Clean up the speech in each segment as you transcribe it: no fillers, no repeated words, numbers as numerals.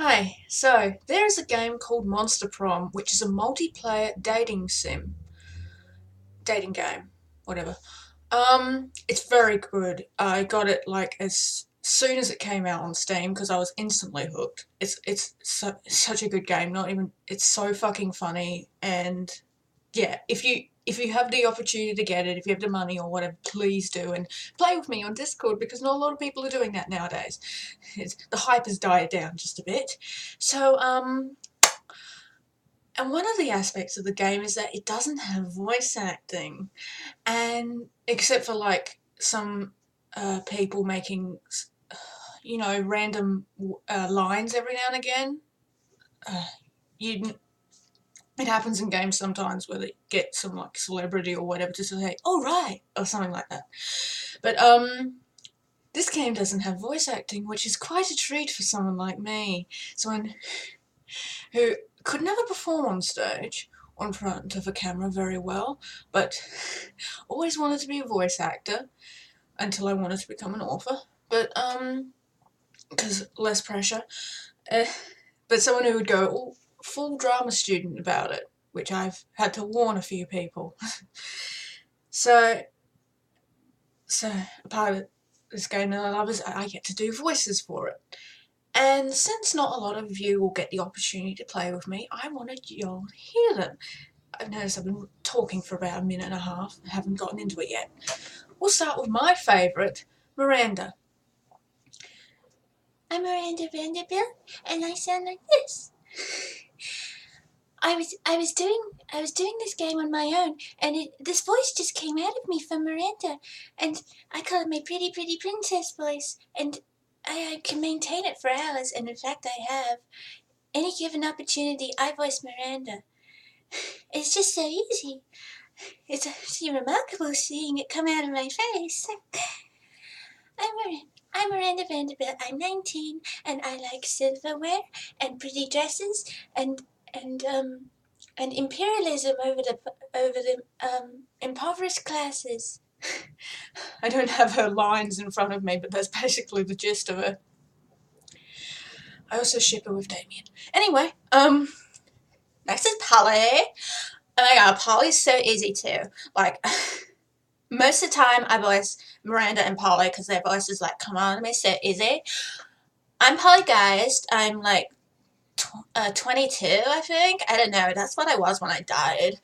Hi, so there's a game called Monster Prom, which is a multiplayer dating game, whatever. It's very good. I got it like as soon as it came out on Steam because I was instantly hooked. Such a good game. Not even it's so fucking funny and yeah. If you have the opportunity to get it, if you have the money or whatever, please do and play with me on Discord because not a lot of people are doing that nowadays. The hype has died down just a bit. So and one of the aspects of the game is that it doesn't have voice acting, and except for like some people making, random lines every now and again. Uh, you It happens in games sometimes where they get some like celebrity or whatever to say, "Oh right," or something like that. But this game doesn't have voice acting, which is quite a treat for someone like me, someone who could never perform on stage or in front of a camera very well, but always wanted to be a voice actor until I wanted to become an author. But because less pressure. Uh, but someone who would go full drama student about it, which I've had to warn a few people. so, so a part of this game that I love is I get to do voices for it. And since not a lot of you will get the opportunity to play with me, I wanted y'all to hear them. I've noticed I've been talking for about a minute and a half. I haven't gotten into it yet. We'll start with my favourite, Miranda. I'm Miranda Vanderbilt, and I sound like this. I was doing this game on my own, and this voice just came out of me from Miranda, and I call it my pretty princess voice, and I can maintain it for hours, and in fact I have. Any given opportunity, I voice Miranda. It's just so easy. It's actually remarkable seeing it come out of my face. I'm Miranda Vanderbilt. I'm 19, and I like silverware and pretty dresses and and imperialism over the impoverished classes. I don't have her lines in front of me, but that's basically the gist of it. I also ship her with Damien. Anyway, next is Polly. Oh my god, Polly's so easy too. Like, most of the time I voice Miranda and Polly because their voices like, come on, they're so easy. I'm polygeist. I'm like 22, I think. I don't know. That's what I was when I died.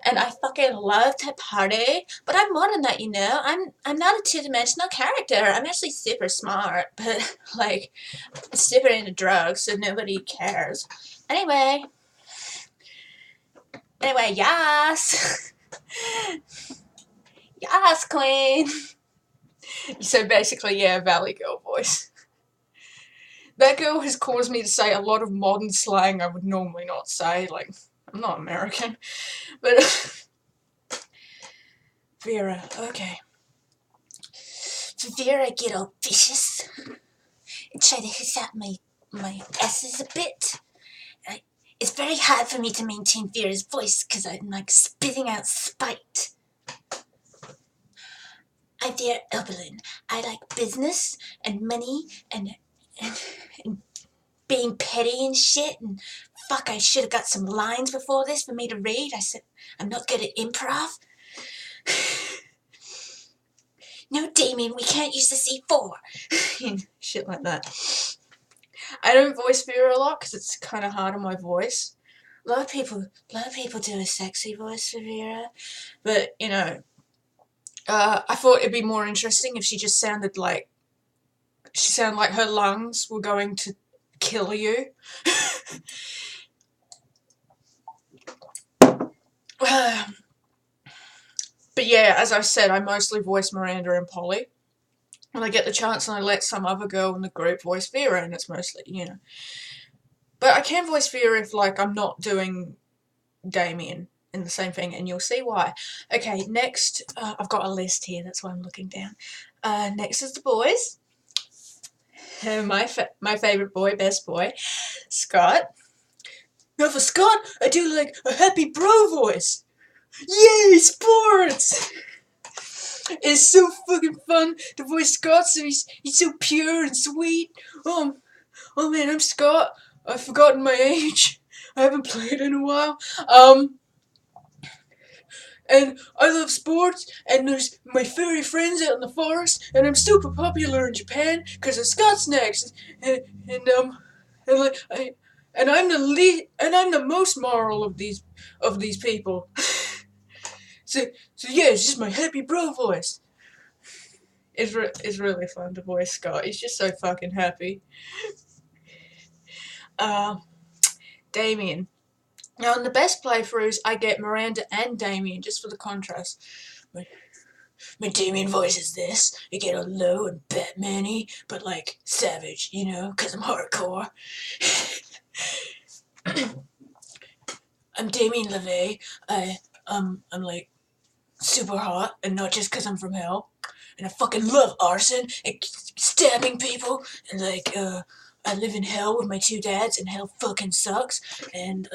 And I fucking love to party. But I'm more than that, you know. I'm not a two-dimensional character. I'm actually super smart, but like super into drugs, so nobody cares. Anyway, yes. Yes, queen. So basically, yeah, Valley Girl voice. That girl has caused me to say a lot of modern slang I would normally not say. Like, I'm not American. But Vera, okay. Vera get all vicious and try to hiss out my S's a bit. It's very hard for me to maintain Vera's voice because I'm like spitting out spite. I'm Vera Oberlin. I like business and money and being petty and shit, and fuck, I should have got some lines before this for me to read. I said, I'm not good at improv. No, Damien, we can't use the C4. Shit like that. I don't voice Vera a lot because it's kind of hard on my voice. A lot of people do a sexy voice for Vera, but you know, I thought it'd be more interesting if she just sounded like her lungs were going to kill you. But yeah, as I said, I mostly voice Miranda and Polly. When I get the chance and I let some other girl in the group voice Vera, and it's mostly, you know. But I can voice Vera if, like, I'm not doing Damien in the same thing, and you'll see why. Okay, next, I've got a list here, that's why I'm looking down. Next is the boys. My favourite boy, best boy, Scott. Now for Scott, I do like a happy bro voice. Yay, sports! It's so fucking fun to voice Scott, so he's so pure and sweet. Oh man, I'm Scott. I've forgotten my age. I haven't played in a while. And I love sports, and there's my furry friends out in the forest, and I'm super popular in Japan because of Scott snacks, and like and I'm the most moral of these people. So yeah, it's just my happy bro voice. It's really fun to voice Scott. He's just so fucking happy. Uh, Damien. Now in the best playthroughs, I get Miranda and Damien just for the contrast. My Damien voice is this. I get all low and Batman-y, but like savage, you know, cause I'm hardcore. I'm Damien LeVay. I'm like super hot, and not just cause I'm from hell. And I fucking love arson and stabbing people, and like I live in hell with my two dads, and hell fucking sucks. And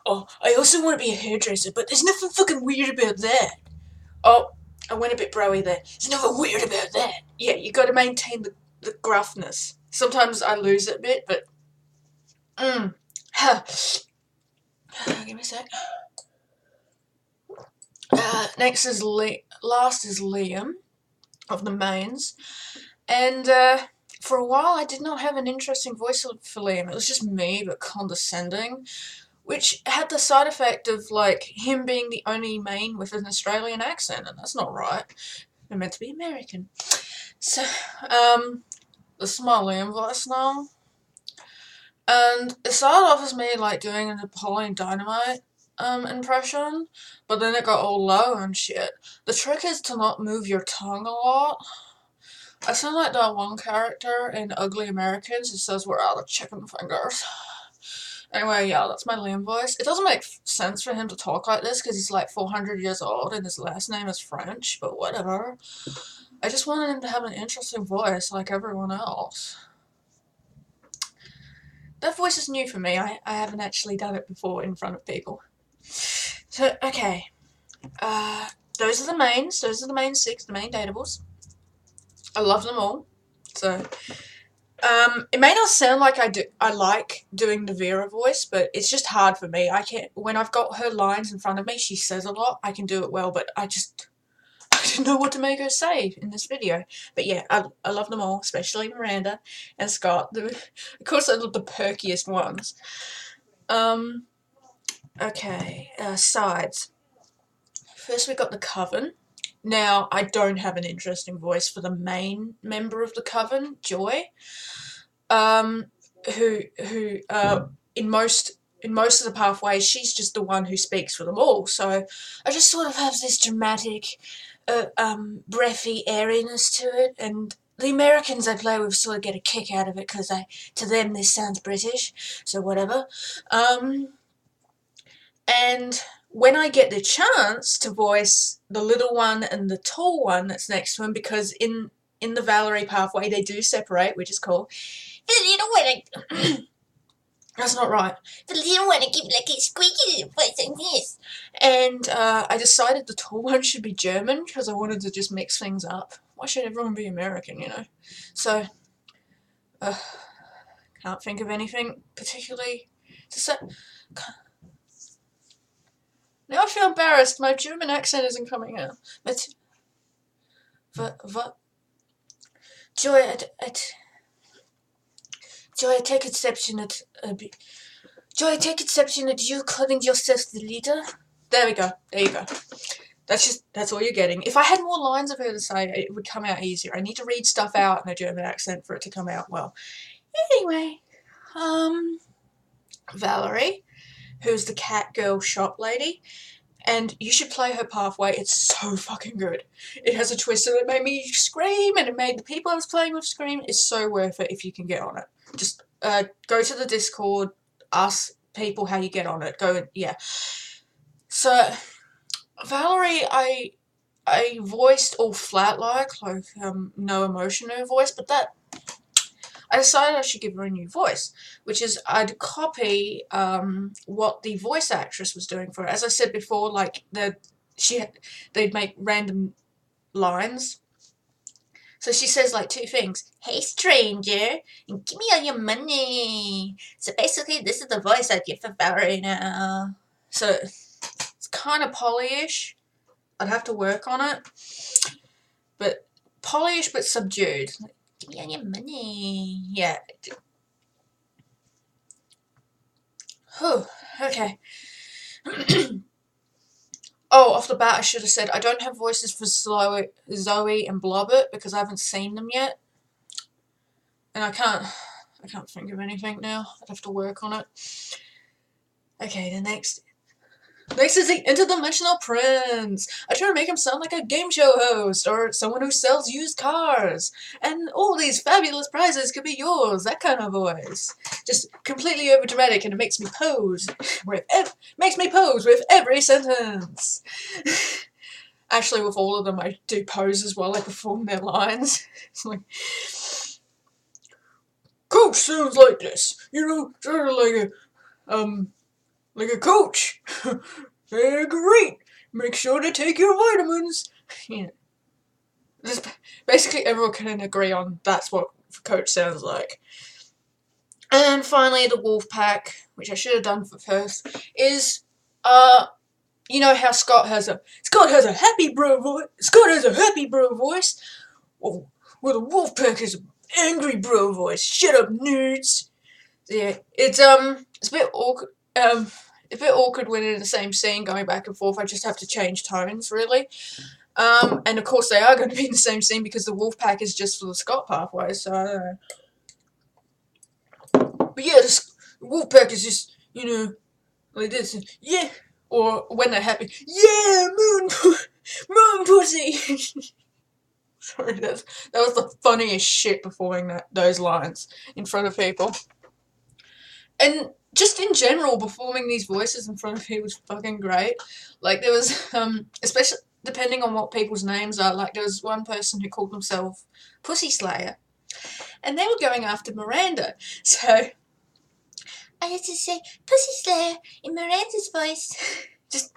oh, I also want to be a hairdresser, but there's nothing fucking weird about that. Oh, I went a bit broy there. There's nothing weird about that. Yeah, you gotta maintain the gruffness. Sometimes I lose it a bit, but Huh. Give me a sec. Next is last is Liam of the mains, and for a while I did not have an interesting voice for Liam. It was just me, but condescending, which had the side effect of like him being the only main with an Australian accent, and that's not right. They're meant to be American. So, this is my Liam voice now, and it started off as me like doing a Napoleon Dynamite impression, but then it got all low and shit. The trick is to not move your tongue a lot. I sound like that one character in Ugly Americans who says we're out of chicken fingers. Anyway, yeah, that's my Liam voice. It doesn't make sense for him to talk like this because he's like 400 years old and his last name is French, but whatever. I just wanted him to have an interesting voice like everyone else. That voice is new for me. I haven't actually done it before in front of people. So, okay. Those are the mains. Those are the main 6, the main datables. I love them all. So, it may not sound like I like doing the Vera voice, but it's just hard for me. I can't, when I've got her lines in front of me, she says a lot. I can do it well, but I didn't know what to make her say in this video. But yeah, I love them all, especially Miranda and Scott. Of course, I love the perkiest ones. Okay, sides. First we got the coven. Now, I don't have an interesting voice for the main member of the coven, Joy. Who in most of the pathways, she's just the one who speaks for them all. So I just sort of have this dramatic, breathy airiness to it, and the Americans I play with sort of get a kick out of it because to them this sounds British, so whatever. And when I get the chance to voice the little one and the tall one that's next to him, because in the Valerie pathway they do separate, which is cool. The little one, that's not right. The little one, I give like a squeaky little voice like this. And I decided the tall one should be German because I wanted to just mix things up. Why should everyone be American, you know? So, can't think of anything particularly to say. Now I feel embarrassed. My German accent isn't coming out. But, Joy, Joy, I take exception at you calling yourself the leader. There we go. There you go. That's all you're getting. If I had more lines of her to say, it would come out easier. I need to read stuff out in a German accent for it to come out well. Anyway, Valerie, who's the cat girl shop lady, and you should play her pathway. It's so fucking good. It has a twist that made me scream, and it made the people I was playing with scream. It's so worth it if you can get on it. Just go to the Discord, ask people how you get on it. Yeah. So, Valerie, I voiced all flat like no emotion in her voice, but that I decided I should give her a new voice, which is I'd copy what the voice actress was doing for her. As I said before, like they'd make random lines So she says like two things. Hey stranger, and give me all your money. So basically this is the voice I get for Valerie now. So it's kind of polyish. I'd have to work on it. But polyish but subdued. Like, give me all your money. Yeah. Whew, okay. Oh, off the bat I should have said I don't have voices for Zoe and Blobbert because I haven't seen them yet. And I can't think of anything now. I'd have to work on it. Okay, the next is the Interdimensional Prince. I try to make him sound like a game show host or someone who sells used cars. And all these fabulous prizes could be yours. That kind of voice. Just completely overdramatic, and it makes me pose with every sentence. Actually, with all of them, I do poses while I perform their lines. It's like, coach sounds like this, you know, sort of like a coach. They're great. Make sure to take your vitamins. Yeah. Basically, everyone can agree on that's what coach sounds like. And finally, the wolf pack, which I should have done for first, is you know how Scott has a happy bro voice. Scott has a happy bro voice. Well, the wolf pack is an angry bro voice. Shut up, nerds. Yeah, it's a bit awkward. A bit awkward when in the same scene, going back and forth. I just have to change tones, really. And of course they are going to be in the same scene because the wolf pack is just for the Scott pathway. So I don't know. But yeah, the wolf pack is just, you know, like this. Yeah. Or when they're happy, yeah, moon pussy. Sorry, that was the funniest shit performing those lines in front of people. And just in general, performing these voices in front of people was fucking great. Like, there was, especially depending on what people's names are, like, there was one person who called themselves Pussy Slayer, and they were going after Miranda. So, I had to say, Pussy Slayer in Miranda's voice. just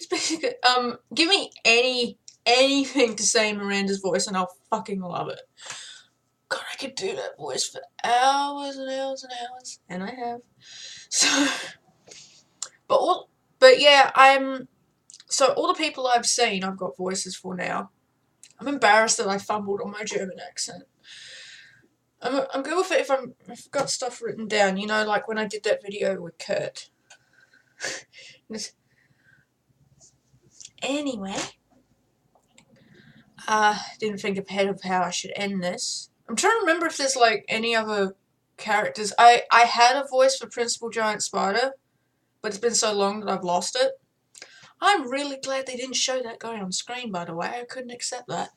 basically, give me anything to say in Miranda's voice and I'll fucking love it. God, I could do that voice for hours and hours and hours, and I have. So, but yeah, so all the people I've seen, I've got voices for now. I'm embarrassed that I fumbled on my German accent. I'm good with it if I've got stuff written down, you know, like when I did that video with Kurt. Anyway, didn't think ahead of how I should end this. I'm trying to remember if there's like any other characters. I had a voice for Principal Giant Spider, but it's been so long that I've lost it. I'm really glad they didn't show that guy on screen, by the way. I couldn't accept that.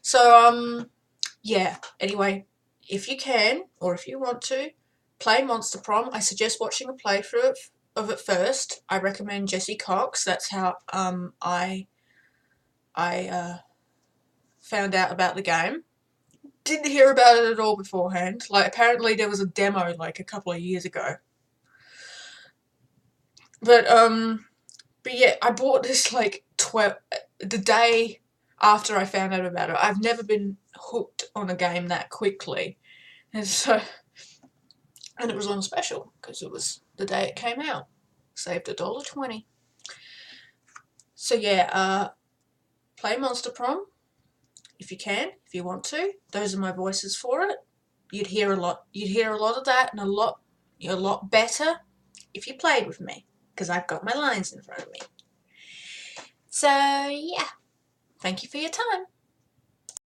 So, yeah. Anyway, if you can, or if you want to, play Monster Prom. I suggest watching a playthrough of it first. I recommend Jesse Cox. That's how, I found out about the game. Didn't hear about it at all beforehand. Like, apparently there was a demo, like, a couple of years ago. But yeah, I bought this, like, the day after I found out about it. I've never been hooked on a game that quickly. And so, and it was on special, because it was the day it came out. Saved $1.20. So yeah, play Monster Prom. If you can, if you want to. Those are my voices for it. You'd hear a lot of that, and a lot better if you played with me, because I've got my lines in front of me. So yeah, thank you for your time.